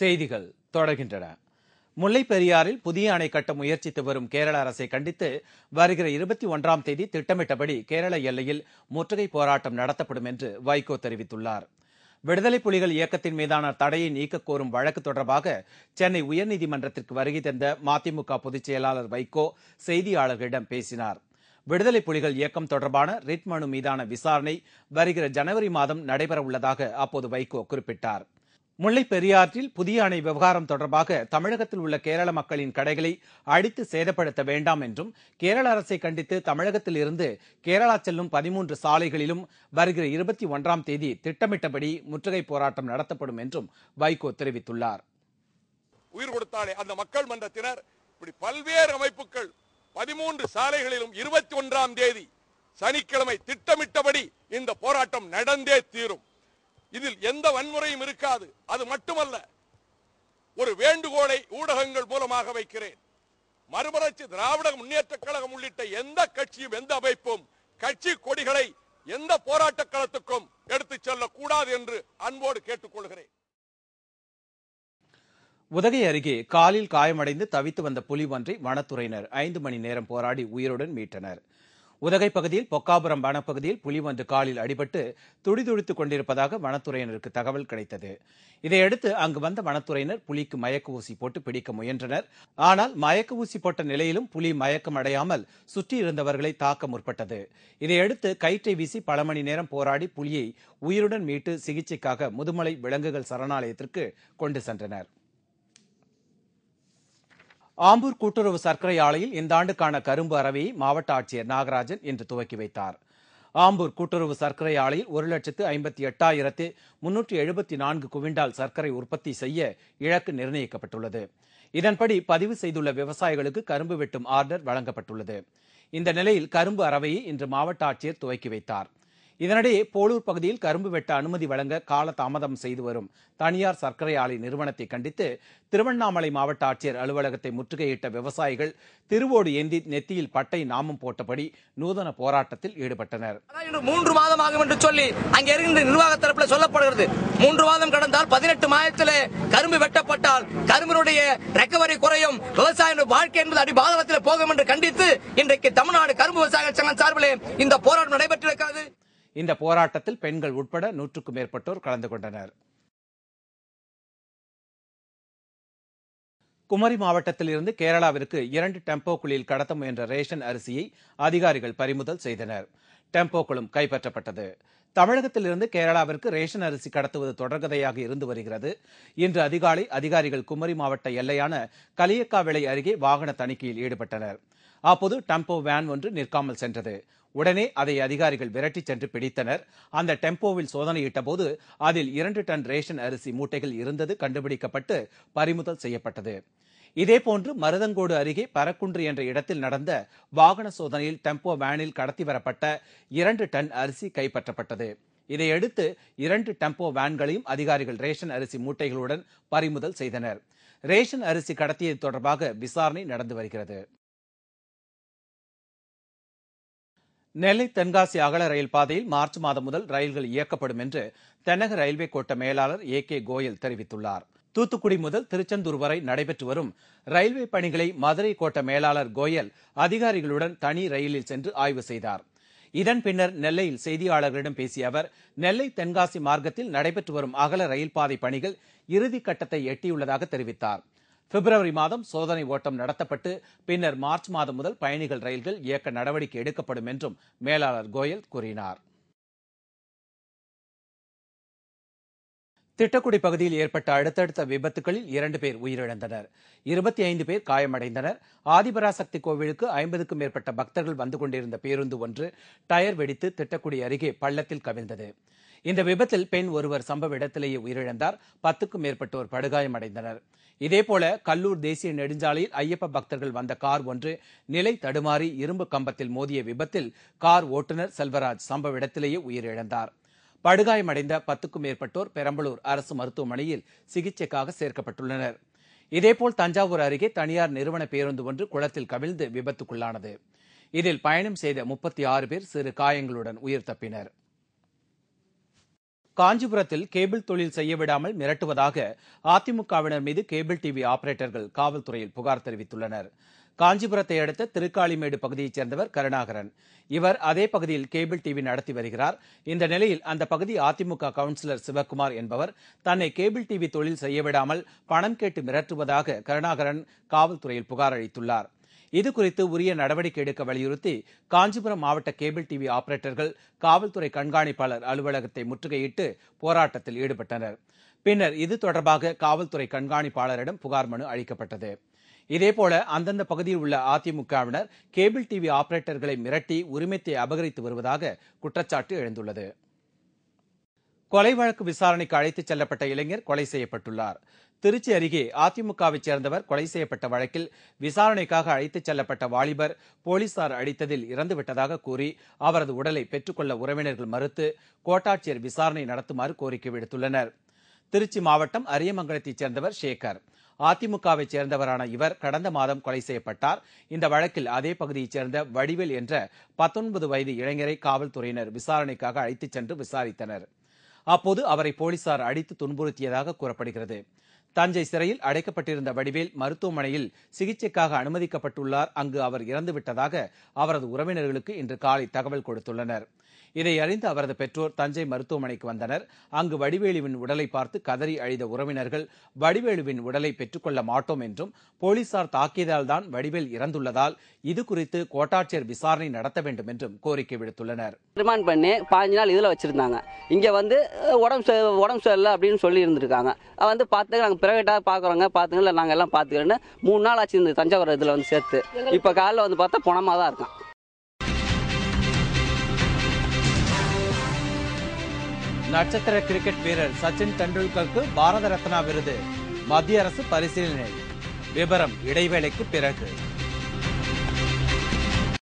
செய்திகள் தொடர்கின்றன. முல்லை பெரியாறில் புதிய அணை கட்ட முயற்சித்து வரும் கேரள அரசை கண்டித்து வருகிற 21ஆம் தேதி திட்டமிட்டபடி கேரள எல்லையில் முற்றுகை போராட்டம் நடத்தப்படும் என்று வைகோ தெரிவித்துள்ளார். விடுதலை புலிகள் இயக்கத்தின் மீதான தடையை நீக்க கோரும் வழக்கு தொடர்பாக சென்னை உயர்நீதிமன்றத்திற்கு வருகை தந்த மதிமுக பொதுச் செயலாளர் வைகோ செய்தியாளர்களிடம் பேசினார். விடுதலை புலிகள் இயக்கம் தொடர்பான ரிட் மனு மீதான விசாரணை வருகிற ஜனவரி மாதம் நடைபெற உள்ளதாக அப்போது வைகோ குறிப்பிட்டார். முல்லை பெரியாற்றில் புதிய அணை விவகாரம் தொடர்பாக தமிழகத்தில் உள்ள கேரள மக்களின் கடைகளை அடித்து சேதப்படுத்த வேண்டாம் என்றும் கேரள அரசை கண்டித்து தமிழகத்தில் இருந்து கேரளா செல்லும் 13 சாலைகளிலும் வருகிற 21ஆம் தேதி திட்டமிட்டபடி முற்றுகை போராட்டம் நடத்தப்படும் என்றும் வைகோ தெரிவித்துள்ளார். உயிர் கொடுத்தாலே அந்த மக்கள் மன்றத்தினர் இப்படி பல்வேறு அமைப்புகள் 13 சாலைகளிலும் 21ஆம் தேதி சனிக்கிழமை திட்டமிட்டபடி இந்த போராட்டம் நடந்தே தீரும். இதில் எந்த வன்முறையும் இருக்காது. அது மட்டுமல்ல, ஒரு வேண்டுகோளை ஊடகங்கள் மூலமாக வைக்கிறேன். மறுமலர்ச்சி திராவிட முன்னேற்ற கழகம் உள்ளிட்ட எந்த கட்சியும் எந்த அமைப்பும் கட்சி கொடிகளை எந்த போராட்ட களத்துக்கும் எடுத்துச் செல்லக்கூடாது என்று அன்போடு கேட்டுக்கொள்கிறேன். உதகை அருகே காலில் காயமடைந்து தவித்து வந்த புலி ஒன்றை வனத்துறையினர் 5 மணி நேரம் போராடி உயிருடன் மீட்டனர். உதகை பகுதியில் பொக்காபுரம் வனப்பகுதியில் புலி ஒன்று காலில் அடிபட்டு துடிதுடித்துக் கொண்டிருப்பதாக வனத்துறையினருக்கு தகவல் கிடைத்தது. இதையடுத்து அங்கு வந்த வனத்துறையினர் புலிக்கு மயக்க ஊசி போட்டு பிடிக்க முயன்றனர். ஆனால் மயக்க ஊசி போட்ட நிலையிலும் புலி மயக்கம் அடையாமல் சுற்றி இருந்தவர்களை தாக்க முற்பட்டது. இதையடுத்து கயிற்றை வீசி பல மணி நேரம் போராடி புலியை உயிருடன் மீட்டு சிகிச்சைக்காக முதுமலை விலங்குகள் சரணாலயத்திற்கு கொண்டு சென்றனர். ஆம்பூர் கூட்டுறவு சர்க்கரை ஆலையில் இந்த ஆண்டுக்கான கரும்பு அரவையை மாவட்ட ஆட்சியர் நாகராஜன் இன்று துவக்கி வைத்தார். ஆம்பூர் கூட்டுறவு சர்க்கரை ஆலையில் 1,08,374 குவிண்டால் சர்க்கரை உற்பத்தி செய்ய இலக்கு நிர்ணயிக்கப்பட்டுள்ளது. இதன்படி பதிவு செய்துள்ள விவசாயிகளுக்கு கரும்பு வெட்டும் ஆர்டர் வழங்கப்பட்டுள்ளது. இந்த நிலையில் கரும்பு அரவையை இன்று மாவட்ட ஆட்சியர் துவக்கி வைத்தார். இதனிடையே போலூர் பகுதியில் கரும்பு வெட்ட அனுமதி வழங்க கால தாமதம் செய்து வரும் தனியார் சர்க்கரை ஆலை நிறுவனத்தை கண்டித்து திருவண்ணாமலை மாவட்ட ஆட்சியர் அலுவலகத்தை முற்றுகையிட்ட விவசாயிகள் திருவோடு ஏந்தி நெத்தியில் பட்டை நாமம் போட்டபடி நூதன போராட்டத்தில் ஈடுபட்டனர். 3 மாதம் ஆகும் என்று சொல்லி அங்கே இருக்கின்ற நிர்வாக தரப்பில் சொல்லப்படுகிறது. 3 மாதம் கடந்தால் 18 மாதத்திலே கரும்பு வெட்டப்பட்டால் கரும்பினுடைய ரெக்கவரி குறையும், விவசாயிகள் வாழ்க்கை என்பது அடிபாதத்தில் போகும் என்று கண்டித்து இன்றைக்கு தமிழ்நாடு கரும்பு விவசாயிகள் சங்கம் சார்பிலே இந்த போராட்டம் நடைபெற்றிருக்கிறது. இந்த போராட்டத்தில் பெண்கள் உட்பட 100க்கும் மேற்பட்டோர் கலந்து கொண்டனர். குமரி மாவட்டத்தில் இருந்து கேரளாவிற்கு 2 டெம்போக்களில் கடத்த முயன்ற ரேஷன் அரிசியை அதிகாரிகள் பறிமுதல் செய்தனர். டெம்போக்களும் கைப்பற்றப்பட்டது. தமிழகத்தில் இருந்து கேரளாவிற்கு ரேஷன் அரிசி கடத்துவது தொடர்கதையாக இருந்து வருகிறது. இன்று அதிகாலை அதிகாரிகள் குமரி மாவட்ட எல்லையான கலியக்காவிளை அருகே வாகன தணிக்கையில் ஈடுபட்டனர். அப்போது டெம்போ வேன் ஒன்று நிற்காமல் சென்றது. உடனே அதை அதிகாரிகள் விரட்டிச் சென்று பிடித்தனர். அந்த டெம்போவில் சோதனையிட்ட போது அதில் 2 டன் ரேஷன் அரிசி மூட்டைகள் இருந்தது கண்டுபிடிக்கப்பட்டு பறிமுதல் செய்யப்பட்டது. இதேபோன்று மருதங்கோடு அருகே பரக்குன்று என்ற இடத்தில் நடந்த வாகன சோதனையில் டெம்போ வேனில் கடத்தி வரப்பட்ட 2 டன் அரிசி கைப்பற்றப்பட்டது. இதையடுத்து 2 டெம்போ வேன்களையும் அதிகாரிகள் ரேஷன் அரிசி மூட்டைகளுடன் பறிமுதல் செய்தனர். ரேஷன் அரிசி கடத்தியது தொடர்பாக விசாரணை நடந்து வருகிறது. நெல்லை தென்காசி அகல ரயில் பாதையில் மார்ச் மாதம் முதல் ரயில்கள் இயக்கப்படும் என்று தென்னக ரயில்வே கோட்ட மேலாளர் A.K. கோயல் தெரிவித்துள்ளார். தூத்துக்குடி முதல் திருச்செந்தூர் வரை நடைபெற்று வரும் ரயில்வே பணிகளை மதுரை கோட்ட மேலாளர் கோயல் அதிகாரிகளுடன் தனி ரயிலில் சென்று ஆய்வு செய்தார். இதன் பின்னர் நெல்லையில் செய்தியாளர்களிடம் பேசிய அவர், நெல்லை தென்காசி மார்க்கத்தில் நடைபெற்று வரும் அகல ரயில் பாதை பணிகள் இறுதி கட்டத்தை எட்டியுள்ளதாக தெரிவித்தார். பிப்ரவரி மாதம் சோதனை ஓட்டம் நடத்தப்பட்டு பின்னர் மார்ச் மாதம் முதல் பயணிகள் ரயில்கள் இயக்க நடவடிக்கை எடுக்கப்படும் என்றும் மேலாளர் கோயல் கூறினார். திட்டக்குடி பகுதியில் ஏற்பட்ட அடுத்தடுத்த விபத்துகளில் 2 பேர் உயிரிழந்தனர். 25 பேர் காயமடைந்தனர். ஆதிபராசக்தி கோவிலுக்கு 50க்கும் மேற்பட்ட பக்தர்கள் வந்து கொண்டிருந்த பேருந்து ஒன்று டயர் வெடித்து திட்டக்குடி அருகே பள்ளத்தில் கவிழ்ந்தது. இந்த விபத்தில் பெண் ஒருவர் சம்பவ இடத்திலேயே உயிரிழந்தார். 10க்கும் மேற்பட்டோர் படுகாயமடைந்தனர். இதேபோல கல்லூர் தேசிய நெடுஞ்சாலையில் ஐயப்ப பக்தர்கள் வந்த கார் ஒன்று நிலை தடுமாறி இரும்பு கம்பத்தில் மோதிய விபத்தில் கார் ஓட்டுநர் செல்வராஜ் சம்பவ இடத்திலேயே உயிரிழந்தார். படுகாயமடைந்த 10க்கும் மேற்பட்டோர் பெரம்பலூர் அரசு மருத்துவமனையில் சிகிச்சைக்காக சேர்க்கப்பட்டுள்ளனர். இதேபோல் தஞ்சாவூர் அருகே தனியார் நிறுவன பேருந்து ஒன்று குளத்தில் கவிழ்ந்து விபத்துக்குள்ளானது. இதில் பயணம் செய்த 36 பேர் சிறு காயங்களுடன் உயிர் தப்பினர். காஞ்சிபுரத்தில் கேபிள் தொழில் செய்ய விடாமல் மிரட்டுவதாக அதிமுகவினர் மீது கேபிள் டிவி ஆபரேட்டர்கள் காவல்துறையில் புகார் தெரிவித்துள்ளனர். காஞ்சிபுரத்தை அடுத்த திருக்காளிமேடு பகுதியைச் சேர்ந்தவர் கருணாகரன். இவர் அதே பகுதியில் கேபிள் டிவி நடத்தி வருகிறார். இந்த நிலையில் அந்த பகுதி அதிமுக கவுன்சிலர் சிவக்குமார் என்பவர் தன்னை கேபிள் டிவி தொழில் செய்ய விடாமல் பணம் கேட்டு மிரட்டுவதாக கருணாகரன் காவல்துறையில் புகார் அளித்துள்ளார். இதுகுறித்து உரிய நடவடிக்கை எடுக்க வலியுறுத்தி காஞ்சிபுரம் மாவட்ட கேபிள் டிவி ஆபரேட்டர்கள் காவல்துறை கண்காணிப்பாளர் அலுவலகத்தை முற்றுகையிட்டு போராட்டத்தில் ஈடுபட்டனர். பின்னர் இது தொடர்பாக காவல்துறை கண்காணிப்பாளரிடம் புகார் மனு அளிக்கப்பட்டது. இதேபோல அந்தந்த பகுதியில் உள்ள அதிமுகவினர் கேபிள் டிவி ஆபரேட்டர்களை மிரட்டி உரிமத்தை அபகரித்து வருவதாக குற்றச்சாட்டு எழுந்துள்ளது. கொலை வழக்கு விசாரணைக்கு அழைத்துச் செல்லப்பட்ட இளைஞர் கொலை செய்யப்பட்டுள்ளார். திருச்சி அருகே அதிமுகவைச் சேர்ந்தவர் கொலை செய்யப்பட்ட வழக்கில் விசாரணைக்காக அழைத்துச் செல்லப்பட்ட வாலிபர் போலீசார் அடித்ததில் இறந்துவிட்டதாக கூறி அவரது உடலை பெற்றுக்கொள்ள உறவினர்கள் மறுத்து கோட்டாட்சியர் விசாரணை நடத்துமாறு கோரிக்கை விடுத்துள்ளனர். திருச்சி மாவட்டம் அரியமங்கலத்தைச் சேர்ந்தவர் சேகர். அதிமுகவைச் சேர்ந்தவரான இவர் கடந்த மாதம் கொலை செய்யப்பட்டார். இந்த வழக்கில் அதே பகுதியைச் சேர்ந்த வடிவேல் என்ற 19 வயது இளைஞரை காவல்துறையினர் விசாரணைக்காக அழைத்துச் சென்று விசாரித்தனர். அப்போது அவரை போலீசார் அடித்து துன்புறுத்தியதாக கூறப்படுகிறது. தஞ்சை சிறையில் அடைக்கப்பட்டிருந்த வடிவேல் மருத்துவமனையில் சிகிச்சைக்காக அனுமதிக்கப்பட்டுள்ளார். அங்கு அவர் இறந்துவிட்டதாக அவரது உறவினர்களுக்கு இன்று காலை தகவல் கொடுத்துள்ளனர். இதை அறிந்த அவரது பெற்றோர் தஞ்சை மருத்துவமனைக்கு வந்தனர். அங்கு வடிவேலுவின் உடலை பார்த்து கதறி அழுத உறவினர்கள் வடிவேலுவின் உடலை பெற்றுக்கொள்ள மாட்டோம் என்றும் போலீசார் தாக்கியதால் தான் வடிவேல் இறந்துள்ளதால் இதுகுறித்து கோட்டாட்சியர் விசாரணை நடத்த வேண்டும் என்றும் கோரிக்கை விடுத்துள்ளனர். ரிமாண்ட் பண்ணி 15 நாள் இதில் வச்சிருந்தாங்க. இங்கே வந்து உடம்பு சரியில்லை அப்படின்னு சொல்லி இருந்திருக்காங்க. வந்து பார்த்து நாங்கள் பிரைவேட்டாக பார்க்குறோங்க, பார்த்துங்க இல்லை நாங்கள் எல்லாம் பார்த்துக்கிறேன்னு 3 நாள் ஆச்சு இந்த தஞ்சாவூர் இதில் வந்து சேர்த்து. இப்போ காலையில் வந்து பார்த்தா பணமாக தான் இருக்கான். நட்சத்திர கிரிக்கெட் வீரர் சச்சின் டெண்டுல்கருக்கு பாரத ரத்னா விருது மத்திய அரசு பரிசீலனை. விபரம் இடைவேளைக்கு பிறகு.